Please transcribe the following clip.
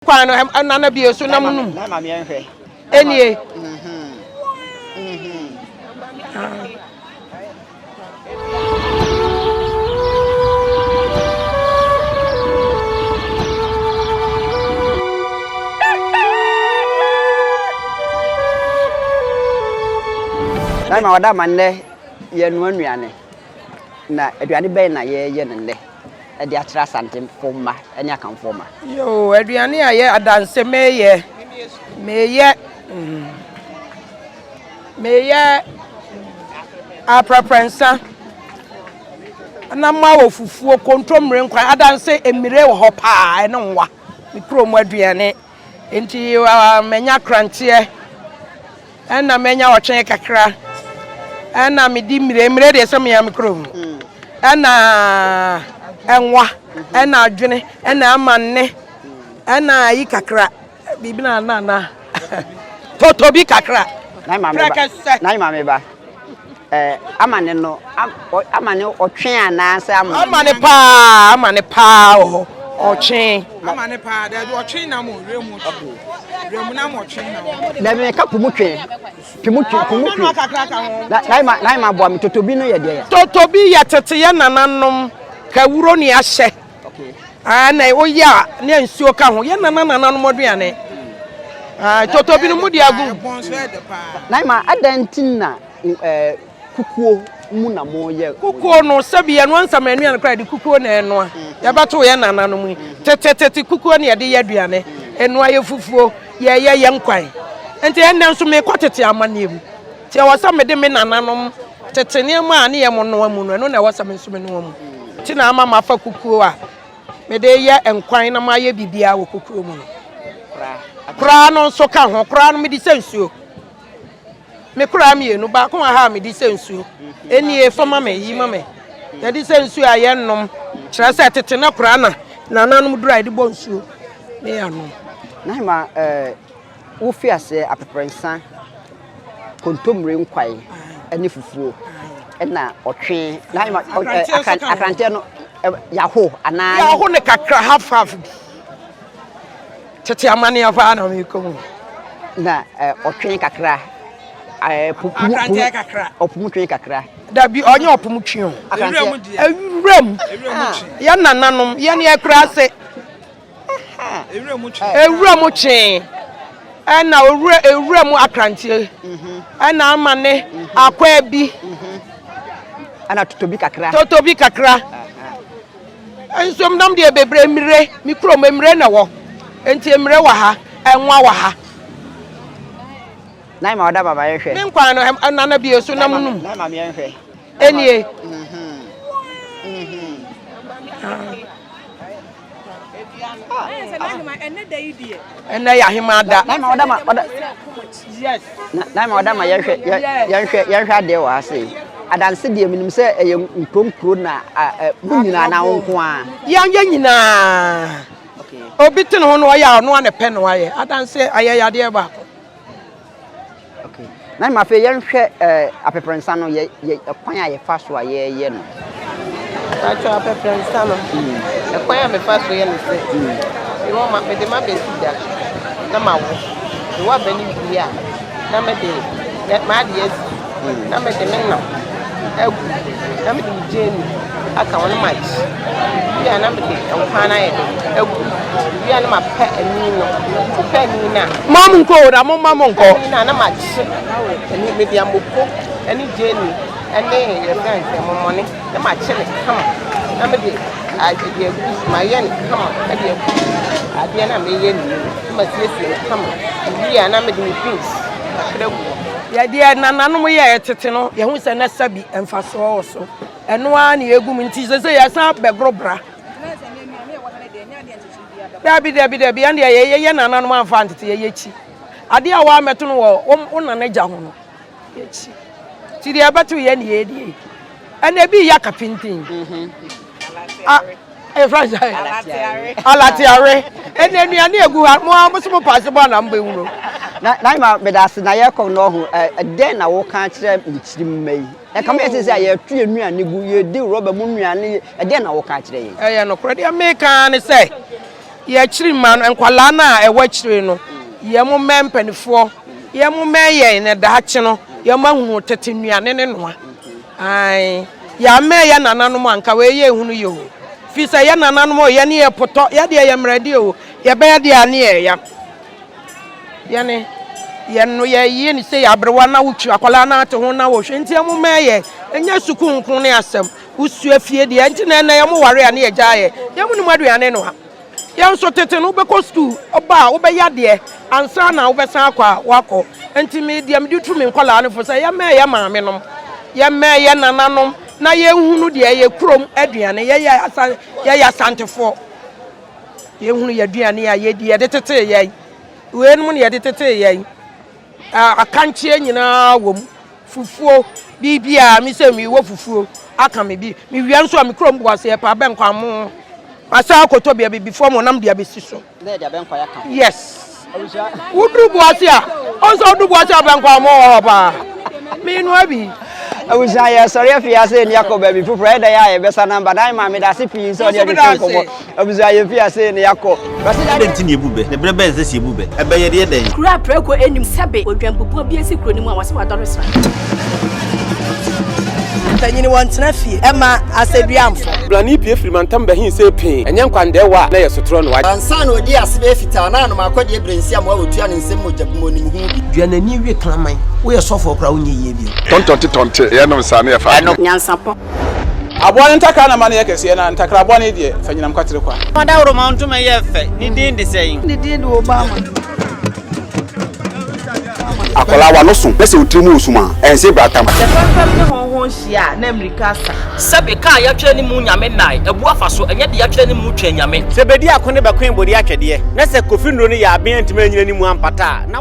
Kwano anana bi so na munum. Na ma me nhwe. Enie. Na ma wada manne ye no anuane. Na aduane ben na ye ne e de akira Asante foma eni akan foma. Yo aduane aye adanse meye. Meye apraprensa. Na ma wo fufuo kontomre nkwan adanse emire wo ho pa ene nwa. Mi krom aduane. Enti menya krante na menya otwen kakra. Na me di mire de sem ya mikrom na enwa na adwene na amanne na yi kakra bibi na totobi kakra na ma me ba amane no amane otwen ananse amane pa otwen amane pa da bi otwen na mo remu na mo otwen na da me ka pumutwen na ma bo am totobi no ye de totobi ya tete ye nananom ka wuro ni ahye okay na oya ne nsuo ka ho ye nananom aduane totobi no mudi agu na ma adantina kukuo mu na mo ye kukuo no sabi ye no ansamanu an kra de kukuo na eno ya bato ye nananom tete kukuo ne ye de ye aduane eno aye fufuo ye nkwan enti enne nso me kwatete amanem ti e wasa me de me nananom tete ne ma ne ye mo no amu no eno na wasa me nso me no amu ti na ama mafa kukuo a me de ye nkwan na ma ye bibia wo kukuo mu kra no nso ka ho kra no me di sensuo me kra me enu ba ko ha me di sensuo eni e fama me yi mame ya di sensuo aye nnom kira se tete na kra na nananom dry de bonsuo me ya no na ma wo fi ase apeprensa kontomre nkwai ene fufuo na otwe na ma akrante no yaho ana yaho ne kakra half tete amane afa na me ko na otwe kakra akrante kakra opumutwe kakra da bi onye opumutwe o ewuram ya nananom ya ne akra se ewuram che na ewuram akrante na amane akwa bi ana totobi kakra ensom nam de bebre mire mikrom emire na wo enti emire wa ha enwa wa ha na ma oda baba yehwe me nkwan no anana bi so na munum na ma me yehwe enie ene ya himada na ma oda yes na ma oda ma yehwe ade wa ase adanse de minim se eye nkromkro na munyina na wonko a yanya nyina okay obi tin ho no ya no ane pe no aye adanse aye yade ba okay na ma fe yehwe apeprensa no ye kwan a ye fa so a ye no acho apeprensa no kwan a me fa so ye no se e wo ma me de ma be sida na ma wo e wa bani bia na me de ma de yes na me de me no egu na me de jeni aka won match bia na me de nkwana ye de egu bia na ma pa ani no pa ani na mam nko da mam nko na match ani me de amoko ani jeni ani ye friend e momone na match le kama na me de agede egu ma ye ne kama na de egu ade na me ye ni ma siesie kama bia na me de pins akregu ya dia nananom ye tete no ye hu se na sabi emfaso so eno a na egum nti se ya san begrobra dabi ande ye nananom amfa ntete ye chi ade a wa meto no wo nana gya ho no ye chi ti dia beto ye ne ye die ene bi ya kapintin franchise alatiare ene nuane egu mo amusumo possible na mba ewuro na ma bedase na ye ko no ho den na wo kan kire nchirim mai e kam ese se ye tu nuane gu ye di rubber mu nuane den na wo kan kire ye no kro dia me kan ne se ye chiri man enkwala na ewa chiri no ye mo mempanifo ye mo meye ne da hache no ye mahu tete nuane ne noa ai ya me ya nananom anka we ye hunu ye o fi se ye nananom ye ne ye poto ye de ye mrade o ye be de ane ye ya ye ne ye no ye ni se ya brewa na wutu akwala na ate ho na wo hwe nti ye mo meye enya suku nkun ne asem usu afie de nti na ye mo ware ane ye gyaye ye mo ni mo aduane no ha ye nso tete no be ko school oba wo be ya de ansa na wo be san akwa wako enti me de me tu me nkwala ne fo se ye me ye maame nom ye me ye nananom na ye hunu de ye krom aduane ye ya Asante fo ye hunu ye aduane ya ye de tete ye we num ne ye de tete ye akanche nyina wom fufuo bibia mi se mi wo fufuo aka me bi mi wia nso mi krom bo ase pa ben kwa mo asa akoto bia before mo nam dia besi so na dia ben kwa ya ka yes udru bo ase a onso udru bo ase ben kwa mo ba mi no abi awusa ya sorry afia se ni yakoba bi fufura da ya besa namba dan ma me da se pin so dia de komo awusa ya fia se ni yakko basi da denti ni ebube ne bre ben se si ebube ebe ye de den kura preko enim sebe odwampopo bi esi kro ni mu a wase wadoro sra tanyini wantena fie ema aseduamfo blani pie frimantam ba hin se pin enye nkwande wa na yesotro no wa ansa na odi asebe fita na no makode ebrensi am wa otua ne nsem mojabmo ni mu hu bi duanani wie klaman wo ye sofo kra wonye ye bi tontonte ye no sa na ye fa Nyansapo abone ntakra na mane yakese na ntakra abone de fanyinam kwatere kwa oda woro ma ntoma ye fe ni din de sein ni din do Obama akola wa no so pese utrimu usuma ense bratam ne honhon hia na America sa sebe ka ya twa ni mu nyame nai ebu afa so enye de ya twa ni mu twa nyame sebedi akone be kwen bodi atwede na se kofi nro ni ya aben ntime nyina ni mu ampata na